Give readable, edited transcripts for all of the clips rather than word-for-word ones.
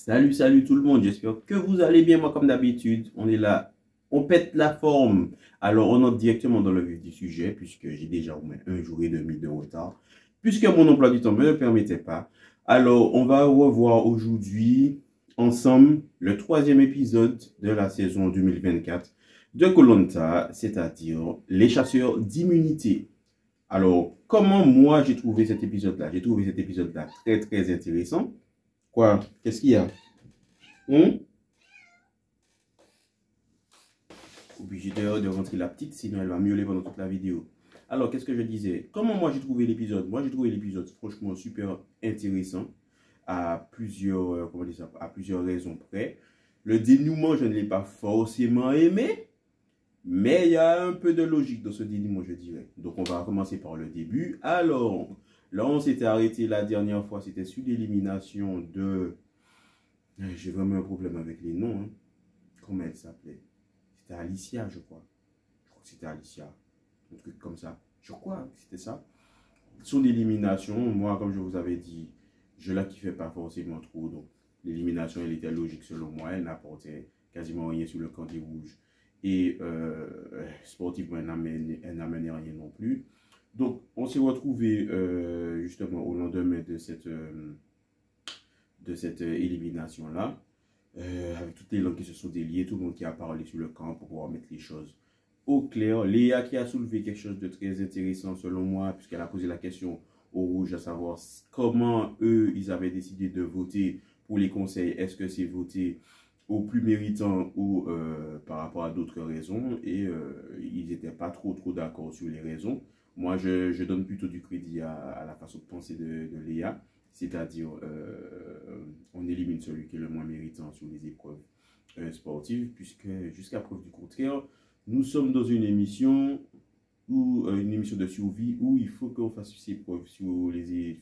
Salut, salut tout le monde, j'espère que vous allez bien, moi comme d'habitude, on est là, on pète la forme. Alors on entre directement dans le vif du sujet, puisque j'ai déjà au moins un jour et demi de retard, puisque mon emploi du temps ne me le permettait pas. Alors on va revoir aujourd'hui, ensemble, le troisième épisode de la saison 2024 de koh c'est-à-dire les chasseurs d'immunité. Alors, comment moi j'ai trouvé cet épisode-là? J'ai trouvé cet épisode-là très très intéressant. Quoi? Qu'est-ce qu'il y a? Obligé de rentrer la petite, sinon elle va miauler pendant toute la vidéo. Alors, qu'est-ce que je disais? Comment moi j'ai trouvé l'épisode? Moi j'ai trouvé l'épisode franchement super intéressant à plusieurs, comment dire ça, à plusieurs raisons près. Le dénouement, je ne l'ai pas forcément aimé, mais il y a un peu de logique dans ce dénouement, je dirais. Donc on va commencer par le début. Alors, là on s'était arrêté la dernière fois, c'était sur l'élimination de... J'ai vraiment un problème avec les noms. Hein. Comment elle s'appelait? C'était Alicia, je crois. Je crois que c'était Alicia. Un truc comme ça. Je crois que c'était ça. Son élimination, moi, comme je vous avais dit, je la kiffais pas forcément trop. Donc, l'élimination, elle était logique selon moi. Elle n'apportait quasiment rien sur le camp des rouges. Et sportivement, elle n'amenait rien non plus. Donc, on s'est retrouvé justement au lendemain de cette élimination-là. Avec toutes les langues qui se sont déliées, tout le monde qui a parlé sur le camp pour pouvoir mettre les choses au clair. Léa qui a soulevé quelque chose de très intéressant selon moi, puisqu'elle a posé la question aux rouges, à savoir comment eux, ils avaient décidé de voter pour les conseils. Est-ce que c'est voter au plus méritant ou par rapport à d'autres raisons? Et ils n'étaient pas trop d'accord sur les raisons. Moi, je donne plutôt du crédit à la façon de penser de Léa. C'est-à-dire, on élimine celui qui est le moins méritant sur les épreuves sportives, puisque jusqu'à preuve du contraire, nous sommes dans une émission une émission de survie où il faut qu'on fasse ses preuves sur les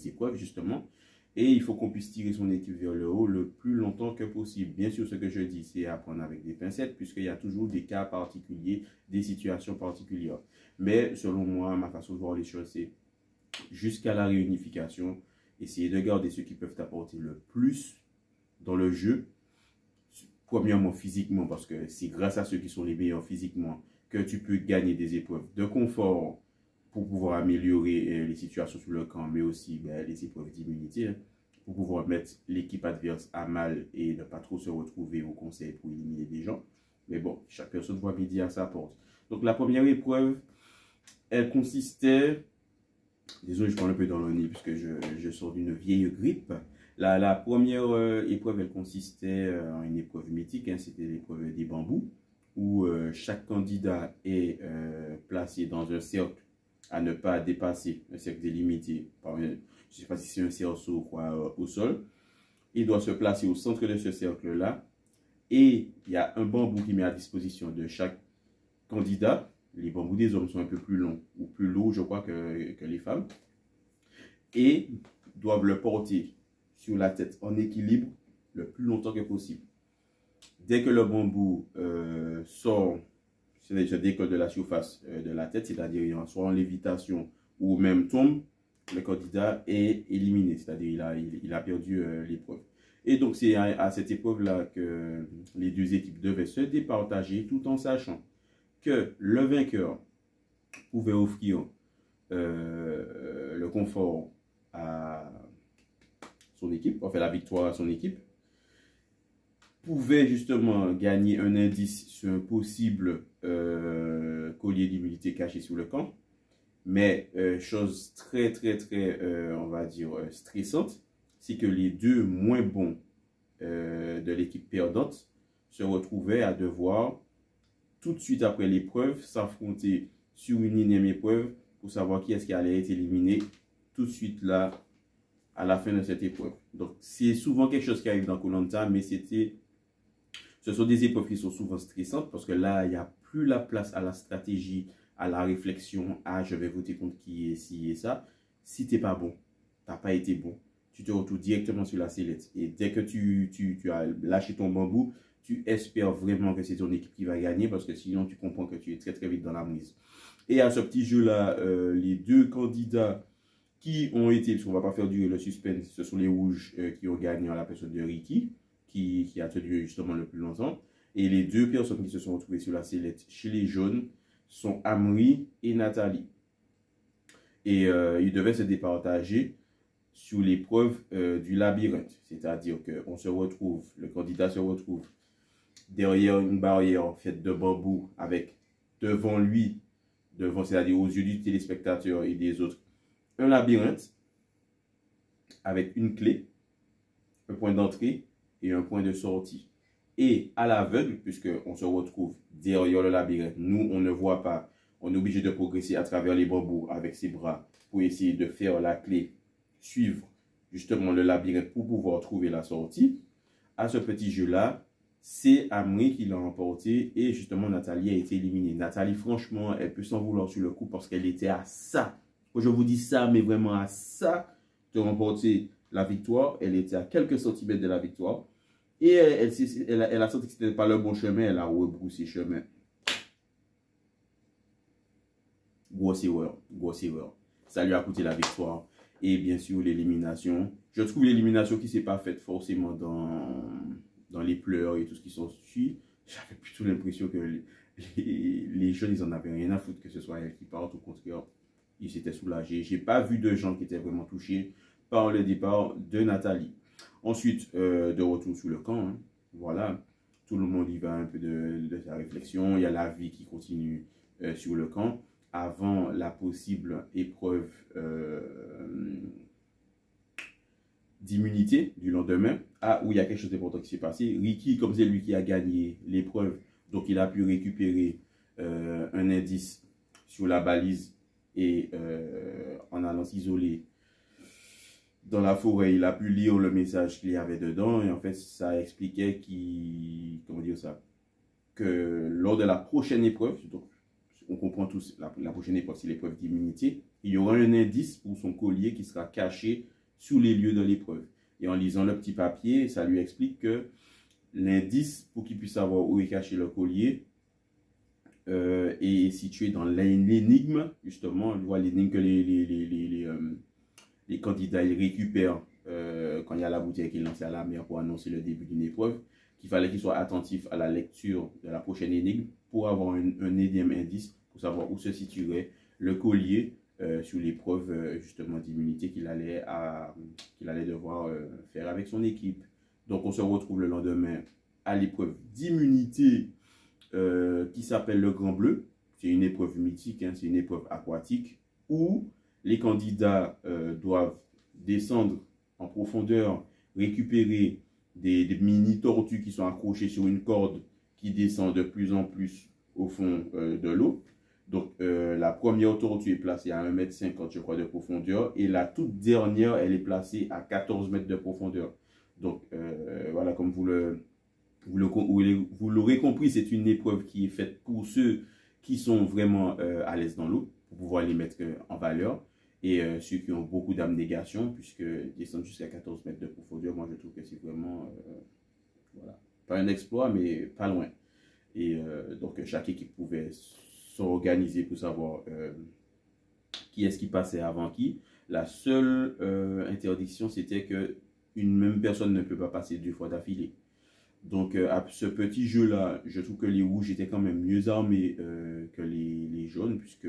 épreuves, justement, et il faut qu'on puisse tirer son équipe vers le haut le plus longtemps que possible. Bien sûr, ce que je dis, c'est à prendre avec des pincettes, puisqu'il y a toujours des cas particuliers, des situations particulières. Mais selon moi, ma façon de voir les choses, c'est jusqu'à la réunification, essayer de garder ceux qui peuvent apporter le plus dans le jeu. Premièrement, physiquement, parce que c'est grâce à ceux qui sont les meilleurs physiquement que tu peux gagner des épreuves de confort pour pouvoir améliorer les situations sur le camp, mais aussi les épreuves d'immunité, hein, pour pouvoir mettre l'équipe adverse à mal et ne pas trop se retrouver au conseil pour éliminer des gens. Mais bon, chaque personne voit midi à sa porte. Donc la première épreuve, elle consistait... Désolé, je parle un peu dans le nez puisque je sors d'une vieille grippe. La première épreuve, elle consistait en une épreuve mythique, hein, c'était l'épreuve des bambous, où chaque candidat est placé dans un cercle à ne pas dépasser, un cercle délimité par je ne sais pas si c'est un cerceau ou quoi, au sol. Il doit se placer au centre de ce cercle-là et il y a un bambou qui met à disposition de chaque candidat. Les bambous des hommes sont un peu plus longs ou plus lourds, je crois, que les femmes. Et doivent le porter sur la tête en équilibre le plus longtemps que possible. Dès que le bambou sort, c'est-à-dire se décolle de la surface de la tête, c'est-à-dire soit en lévitation ou même tombe, le candidat est éliminé, c'est-à-dire il a perdu l'épreuve. Et donc c'est à cette épreuve-là que les deux équipes devaient se départager tout en sachant que le vainqueur pouvait offrir le confort à son équipe, enfin la victoire à son équipe, pouvait justement gagner un indice sur un possible collier d'immunité caché sous le camp, mais chose très on va dire stressante, c'est que les deux moins bons de l'équipe perdante se retrouvaient à devoir tout de suite après l'épreuve s'affronter sur une énième épreuve pour savoir qui est-ce qui allait être éliminé tout de suite là à la fin de cette épreuve. Donc c'est souvent quelque chose qui arrive dans koh, mais ce sont des épreuves qui sont souvent stressantes parce que là il n'y a plus la place à la stratégie, à la réflexion, à je vais voter contre qui et ci et ça. Si tu n'es pas bon, tu n'as pas été bon, tu te retrouves directement sur la sellette. Et dès que tu as lâché ton bambou, tu espères vraiment que c'est ton équipe qui va gagner parce que sinon tu comprends que tu es très vite dans la mouise. Et à ce petit jeu-là, les deux candidats qui ont été, parce qu'on ne va pas faire durer le suspense, ce sont les rouges qui ont gagné en la personne de Ricky, qui a tenu justement le plus longtemps. Et les deux personnes qui se sont retrouvées sur la sellette chez les jaunes sont Amri et Nathalie. Et ils devaient se départager sur l'épreuve du labyrinthe. C'est-à-dire qu'on se retrouve, le candidat se retrouve derrière une barrière faite de bambou avec devant lui, c'est-à-dire aux yeux du téléspectateur et des autres, un labyrinthe avec une clé, un point d'entrée et un point de sortie. Et à l'aveugle, puisqu'on se retrouve derrière le labyrinthe, nous, on ne voit pas, on est obligé de progresser à travers les bambous avec ses bras pour essayer de faire la clé, suivre justement le labyrinthe pour pouvoir trouver la sortie. À ce petit jeu-là, c'est Amri qui l'a remporté et justement Nathalie a été éliminée. Nathalie, franchement, elle peut s'en vouloir sur le coup parce qu'elle était à ça. Je vous dis ça, mais vraiment à ça de remporter la victoire. Elle était à quelques centimètres de la victoire. Et elle a senti que ce n'était pas le bon chemin. Elle a rebroussé chemin. Grosse erreur. Ça lui a coûté la victoire. Et bien sûr, l'élimination. Je trouve l'élimination qui ne s'est pas faite forcément dans les pleurs et tout ce qui s'en suit. J'avais plutôt l'impression que les jeunes, ils en avaient rien à foutre que ce soit elle qui parte. Au contraire, ils s'étaient soulagés. Je n'ai pas vu de gens qui étaient vraiment touchés par le départ de Nathalie. Ensuite, de retour sur le camp, hein, voilà, tout le monde y va un peu de sa réflexion. Il y a la vie qui continue sur le camp avant la possible épreuve d'immunité du lendemain, où il y a quelque chose d'important qui s'est passé. Ricky, comme c'est lui qui a gagné l'épreuve, donc il a pu récupérer un indice sur la balise et en allant s'isoler dans la forêt, il a pu lire le message qu'il y avait dedans et en fait ça expliquait que lors de la prochaine épreuve, donc on comprend tous, la prochaine épreuve c'est l'épreuve d'immunité, il y aura un indice pour son collier qui sera caché sous les lieux de l'épreuve. Et en lisant le petit papier, ça lui explique que l'indice pour qu'il puisse savoir où est caché le collier est situé dans l'énigme, justement, on voit l'énigme que les candidats ils récupèrent quand il y a la bouteille qui est lancée à la mer pour annoncer le début d'une épreuve, qu'il fallait qu'ils soient attentifs à la lecture de la prochaine énigme pour avoir un énième indice pour savoir où se situerait le collier sur l'épreuve justement d'immunité qu'il allait devoir faire avec son équipe. Donc on se retrouve le lendemain à l'épreuve d'immunité qui s'appelle le Grand Bleu. C'est une épreuve mythique, hein, c'est une épreuve aquatique où les candidats doivent descendre en profondeur, récupérer des mini-tortues qui sont accrochées sur une corde qui descend de plus en plus au fond de l'eau. Donc, la première tortue est placée à 1,50 m, je crois, de profondeur. Et la toute dernière, elle est placée à 14 mètres de profondeur. Donc, voilà, comme vous l'aurez compris, c'est une épreuve qui est faite pour ceux qui sont vraiment à l'aise dans l'eau, pour pouvoir les mettre en valeur. Et ceux qui ont beaucoup d'abnégation, puisque descendre jusqu'à 14 mètres de profondeur, moi je trouve que c'est vraiment, voilà, pas un exploit, mais pas loin. Et donc chaque équipe pouvait s'organiser pour savoir qui est-ce qui passait avant qui. La seule interdiction, c'était que une même personne ne peut pas passer 2 fois d'affilée. Donc à ce petit jeu-là, je trouve que les rouges étaient quand même mieux armés que les jaunes, puisque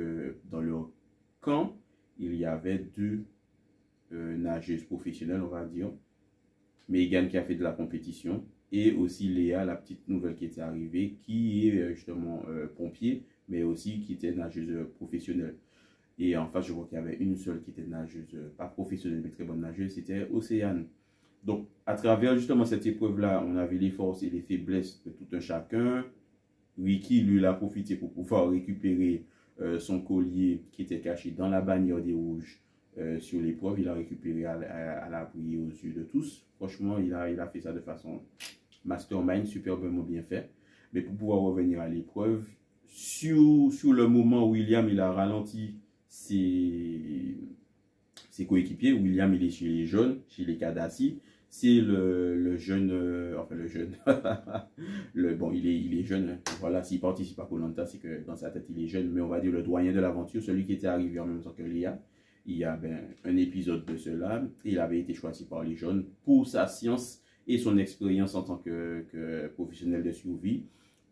dans leur camp, il y avait 2 nageuses professionnelles, on va dire. Megan qui a fait de la compétition et aussi Léa, la petite nouvelle qui était arrivée, qui est justement pompier, mais aussi qui était nageuse professionnelle. Et en face, je vois qu'il y avait une seule qui était nageuse, pas professionnelle, mais très bonne nageuse, c'était Océane. Donc, à travers justement cette épreuve-là, on avait les forces et les faiblesses de tout un chacun. Ricky, lui, l'a profité pour pouvoir récupérer son collier qui était caché dans la bannière des rouges sur l'épreuve. Il a récupéré à l'abri aux yeux de tous. Franchement, il a fait ça de façon mastermind, superbement bien fait. Mais pour pouvoir revenir à l'épreuve, sur le moment, William, il a ralenti ses coéquipiers. William, il est chez les jeunes, chez les Kadassi. C'est le jeune, enfin le jeune, bon, il est jeune, hein. Voilà, s'il participe à Koh Lanta, c'est que dans sa tête, il est jeune, mais on va dire le doyen de l'aventure, celui qui était arrivé en même temps que Léa. il y a un épisode de cela. Il avait été choisi par les jeunes pour sa science et son expérience en tant que professionnel de survie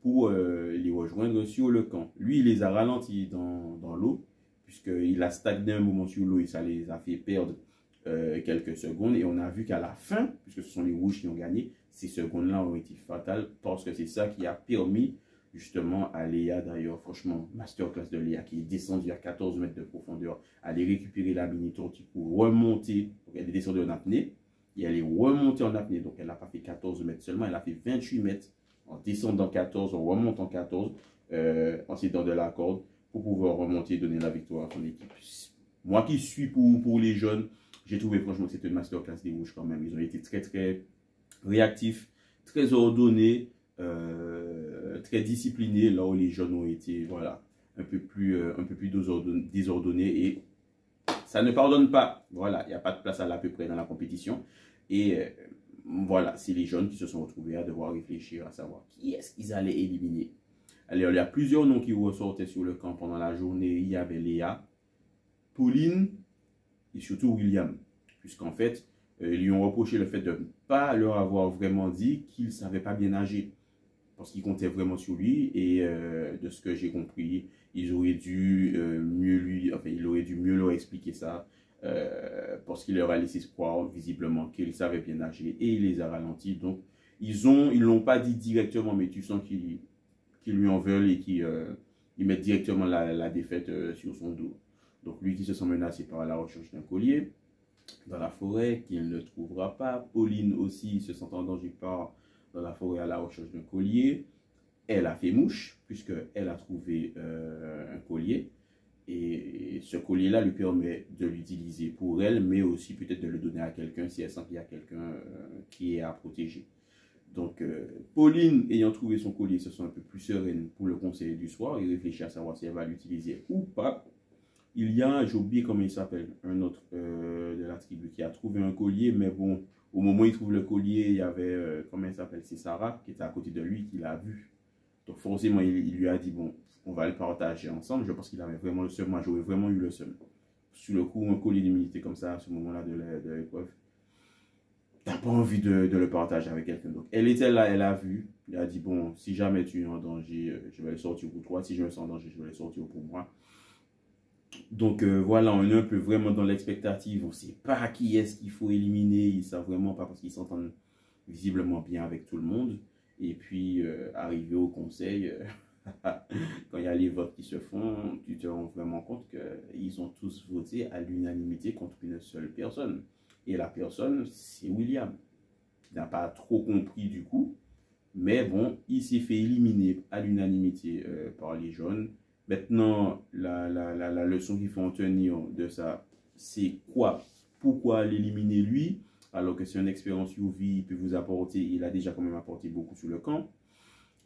pour les rejoindre sur le camp. Lui, il les a ralentis dans l'eau, puisqu'il a stagné un moment sur l'eau et ça les a fait perdre quelques secondes. Et on a vu qu'à la fin, puisque ce sont les rouges qui ont gagné, ces secondes-là ont été fatales parce que c'est ça qui a permis justement à Léa, d'ailleurs, franchement, masterclass de Léa qui est descendue à 14 mètres de profondeur, aller récupérer la mini tortue pour remonter. Donc elle est descendue en apnée et elle est remontée en apnée. Donc elle n'a pas fait 14 mètres seulement, elle a fait 28 mètres en descendant 14, en remontant 14, en s'aidant de la corde pour pouvoir remonter et donner la victoire à son équipe. Moi qui suis pour les jeunes, j'ai trouvé franchement que c'était une masterclass des rouges quand même. Ils ont été très très réactifs, très ordonnés, très disciplinés, là où les jeunes ont été voilà, un peu plus désordonnés et ça ne pardonne pas. Voilà, il n'y a pas de place à peu près dans la compétition. Et voilà, c'est les jeunes qui se sont retrouvés à devoir réfléchir, à savoir qui est-ce qu'ils allaient éliminer. Alors, il y a plusieurs noms qui ressortaient sur le camp pendant la journée. Il y avait Léa, Pauline et surtout William. Puisqu'en fait, ils lui ont reproché le fait de ne pas leur avoir vraiment dit qu'il ne savait pas bien nager. Parce qu'ils comptaient vraiment sur lui. Et de ce que j'ai compris, ils auraient dû il aurait dû mieux leur expliquer ça. Parce qu'il leur a laissé croire visiblement qu'il savait bien nager. Et il les a ralentis. Donc, ils l'ont pas dit directement, mais tu sens qu'ils lui en veulent et qu'ils mettent directement la défaite sur son dos. Donc, lui qui se sent menacé par la recherche d'un collier dans la forêt qu'il ne trouvera pas. Pauline aussi se sent en danger dans la forêt à la recherche d'un collier. Elle a fait mouche puisqu'elle a trouvé un collier. Et ce collier-là lui permet de l'utiliser pour elle, mais aussi peut-être de le donner à quelqu'un si elle sent qu'il y a quelqu'un qui est à protéger. Donc, Pauline, ayant trouvé son collier, se sent un peu plus sereine pour le conseil du soir et réfléchit à savoir si elle va l'utiliser ou pas. Il y a, j'ai oublié comment il s'appelle, un autre de la tribu qui a trouvé un collier, mais bon, au moment où il trouve le collier, il y avait, comment il s'appelle, c'est Sarah qui était à côté de lui, qui l'a vu. Donc forcément, il lui a dit, bon, on va le partager ensemble. Je pense qu'il avait vraiment le seum, moi j'aurais vraiment eu le seum. Sur le coup, un collier d'immunité comme ça, à ce moment-là de l'épreuve, t'as pas envie de le partager avec quelqu'un d'autre. Elle était là, elle a vu, elle a dit, bon, si jamais tu es en danger, je vais le sortir pour toi. Si je me sens en danger, je vais le sortir pour moi. Donc voilà, on est un peu vraiment dans l'expectative. On ne sait pas qui est-ce qu'il faut éliminer. Ils ne savent vraiment pas parce qu'ils s'entendent visiblement bien avec tout le monde. Et puis, arrivé au conseil, quand il y a les votes qui se font, tu te rends vraiment compte qu'ils ont tous voté à l'unanimité contre une seule personne. Et la personne, c'est William, qui n'a pas trop compris du coup. Mais bon, il s'est fait éliminer à l'unanimité par les jaunes. Maintenant, la leçon qu'il faut en tenir de ça, c'est quoi? Pourquoi l'éliminer lui? Alors que c'est une expérience UV, il peut vous apporter, il a déjà quand même apporté beaucoup sur le camp.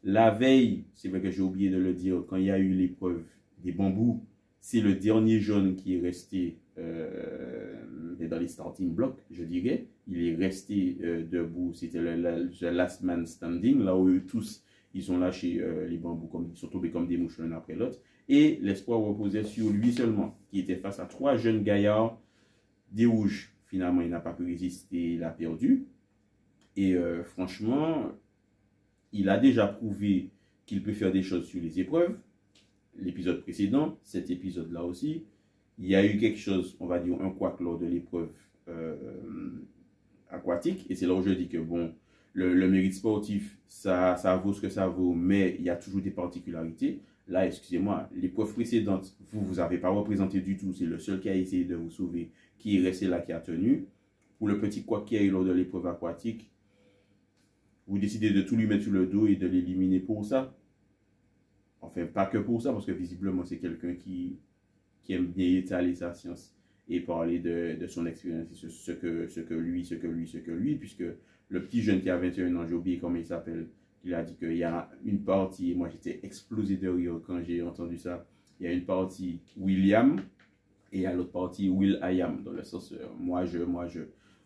La veille, c'est vrai que j'ai oublié de le dire, quand il y a eu l'épreuve des bambous, c'est le dernier jaune qui est resté dans les starting blocks, je dirais. Il est resté debout, c'était le last man standing, là où eux tous, ils ont lâché les bambous, ils sont tombés comme des mouches l'un après l'autre. Et l'espoir reposait sur lui seulement, qui était face à 3 jeunes gaillards des rouges. Finalement, il n'a pas pu résister, il a perdu. Et franchement, il a déjà prouvé qu'il peut faire des choses sur les épreuves. L'épisode précédent, cet épisode-là aussi, il y a eu quelque chose, on va dire un couac lors de l'épreuve aquatique. Et c'est là où je dis que bon, le mérite sportif, ça vaut ce que ça vaut, mais il y a toujours des particularités. Là, excusez-moi, l'épreuve précédente, vous n'avez pas représenté du tout. C'est le seul qui a essayé de vous sauver, qui est resté là, qui a tenu. Pour le petit couac qu'il y a eu lors de l'épreuve aquatique, vous décidez de tout lui mettre sur le dos et de l'éliminer pour ça. Enfin, pas que pour ça, parce que visiblement, c'est quelqu'un qui aime bien étaler sa science et parler de son expérience, ce que lui, puisque le petit jeune qui a 21 ans, j'ai oublié comment il s'appelle, il a dit qu'il y a une partie, moi j'étais explosé de rire quand j'ai entendu ça, il y a une partie William et à l'autre partie Will I am, dans le sens moi je.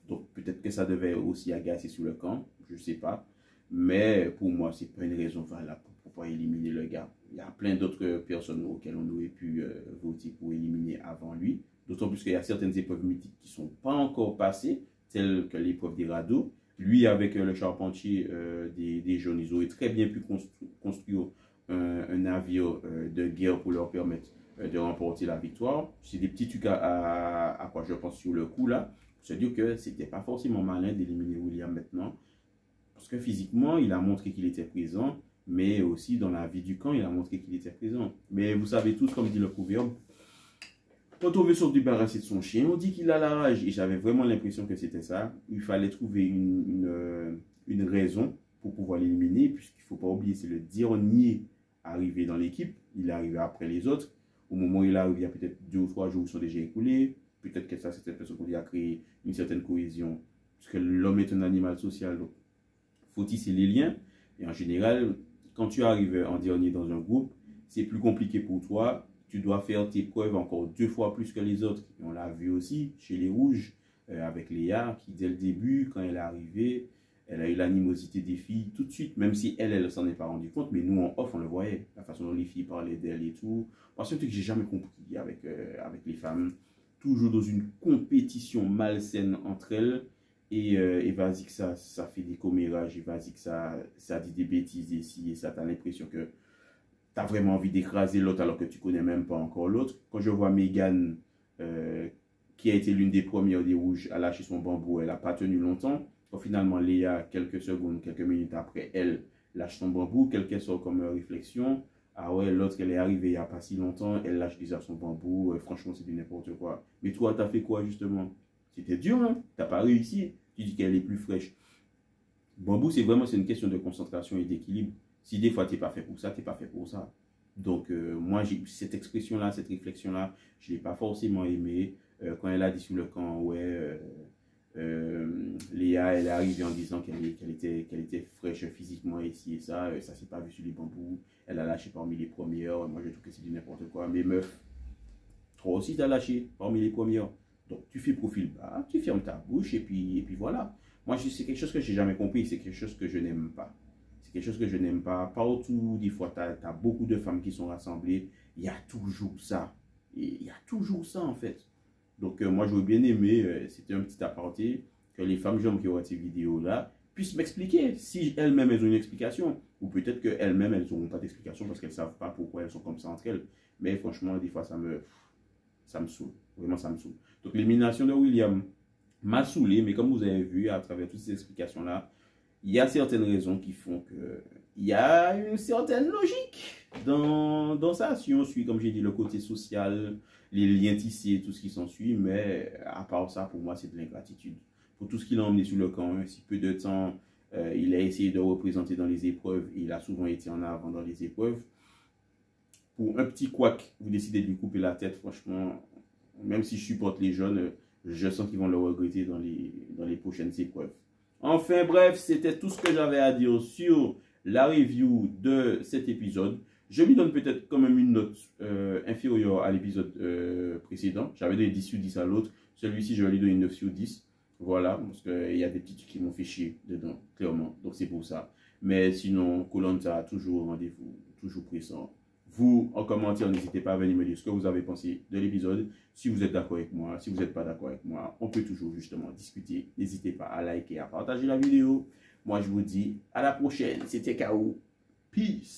Donc peut-être que ça devait aussi agacer sur le camp, je ne sais pas, mais pour moi c'est pas une raison valable pour pas éliminer le gars. Il y a plein d'autres personnes auxquelles on aurait pu voter pour éliminer avant lui, D'autant plus qu'il y a certaines épreuves mythiques qui ne sont pas encore passées, telles que l'épreuve des radeaux. Lui, avec le charpentier des jeunes, ils auraient très bien pu construire un navire de guerre pour leur permettre de remporter la victoire. C'est des petits trucs à quoi je pense sur le coup là. Se dire que c'était pas forcément malin d'éliminer William maintenant. Parce que physiquement, il a montré qu'il était présent, mais aussi dans la vie du camp, il a montré qu'il était présent. Mais vous savez tous, comme dit le proverbe, quand on veut se débarrasser de son chien, on dit qu'il a la rage. Et j'avais vraiment l'impression que c'était ça. Il fallait trouver une raison pour pouvoir l'éliminer, puisqu'il ne faut pas oublier, c'est le dernier arrivé dans l'équipe. Il est arrivé après les autres. Au moment où il arrive, il y a peut-être 2 ou 3 jours qui sont déjà écoulés. Peut-être que ça, c'est cette personne qui a créé une certaine cohésion. Parce que l'homme est un animal social, donc il faut tisser les liens. Et en général, quand tu arrives en dernier dans un groupe, c'est plus compliqué pour toi. Tu dois faire tes preuves encore 2 fois plus que les autres. Et on l'a vu aussi chez les Rouges, avec Léa, qui dès le début, quand elle est arrivée, elle a eu l'animosité des filles tout de suite, même si elle s'en est pas rendu compte, mais nous en off, on le voyait, la façon dont les filles parlaient d'elle et tout. Parce que c'est un truc que j'ai jamais compris avec les femmes, toujours dans une compétition malsaine entre elles, et vas-y que ça fait des commérages, et vas-y que ça dit des bêtises ici, et ça, t'as l'impression que tu as vraiment envie d'écraser l'autre alors que tu connais même pas encore l'autre. Quand je vois Megan, qui a été l'une des premières des Rouges à lâcher son bambou, elle n'a pas tenu longtemps. Quand finalement Léa, quelques secondes, quelques minutes après, elle lâche son bambou, quelle qu'elle soit comme réflexion. Ah ouais, l'autre, elle est arrivée il n'y a pas si longtemps, elle lâche déjà son bambou. Franchement, c'est du n'importe quoi. Mais toi, t'as fait quoi justement? C'était dur, hein? T'as pas réussi. Tu dis qu'elle est plus fraîche. Bambou, c'est une question de concentration et d'équilibre. Si des fois, tu n'es pas fait pour ça, tu n'es pas fait pour ça. Donc, moi, cette expression-là, cette réflexion-là, je ne l'ai pas forcément aimée. Quand elle a dit sur le camp, ouais, Léa, elle est arrivée en disant qu'elle était fraîche physiquement ici et ça. Ça s'est pas vu sur les bambous. Elle a lâché parmi les premières. Moi, je trouve que c'est du n'importe quoi. Mais meuf, toi aussi, tu as lâché parmi les premières. Donc, tu fais profil bas, tu fermes ta bouche et puis voilà. Moi, c'est quelque chose que j'ai jamais compris. C'est quelque chose que je n'aime pas. C'est quelque chose que je n'aime pas. Partout, des fois, tu as beaucoup de femmes qui sont rassemblées. Il y a toujours ça. Et il y a toujours ça, en fait. Donc, moi, j'aurais bien aimé, c'était un petit aparté, que les femmes jeunes qui auront ces vidéos-là puissent m'expliquer si elles-mêmes, elles ont une explication. Ou peut-être qu'elles-mêmes, elles n'auront pas d'explication parce qu'elles ne savent pas pourquoi elles sont comme ça entre elles. Mais franchement, des fois, ça me saoule. Vraiment, ça me saoule. Donc, l'élimination de William m'a saoulé, mais comme vous avez vu à travers toutes ces explications-là, il y a certaines raisons qui font que il y a une certaine logique dans ça. Si on suit, comme j'ai dit, le côté social, les liens tissés, tout ce qui s'ensuit, mais à part ça, pour moi, c'est de l'ingratitude. Pour tout ce qu'il a emmené sur le camp, si peu de temps, il a essayé de représenter dans les épreuves, et il a souvent été en avant dans les épreuves. Pour un petit couac, vous décidez de lui couper la tête, franchement, même si je supporte les jeunes, je sens qu'ils vont le regretter dans les prochaines épreuves. Enfin bref, c'était tout ce que j'avais à dire sur la review de cet épisode. Je lui donne peut-être quand même une note inférieure à l'épisode précédent. J'avais donné 10 sur 10 à l'autre. Celui-ci, je vais lui donner 9 sur 10. Voilà, parce qu'il y a des petits trucs qui m'ont fait chier dedans, clairement. Donc c'est pour ça. Mais sinon, Koh-Lanta, toujours au rendez-vous, toujours pressant. Vous, en commentaire, n'hésitez pas à venir me dire ce que vous avez pensé de l'épisode. Si vous êtes d'accord avec moi, si vous n'êtes pas d'accord avec moi, on peut toujours justement discuter. N'hésitez pas à liker, à partager la vidéo. Moi, je vous dis à la prochaine. C'était K.O. Peace.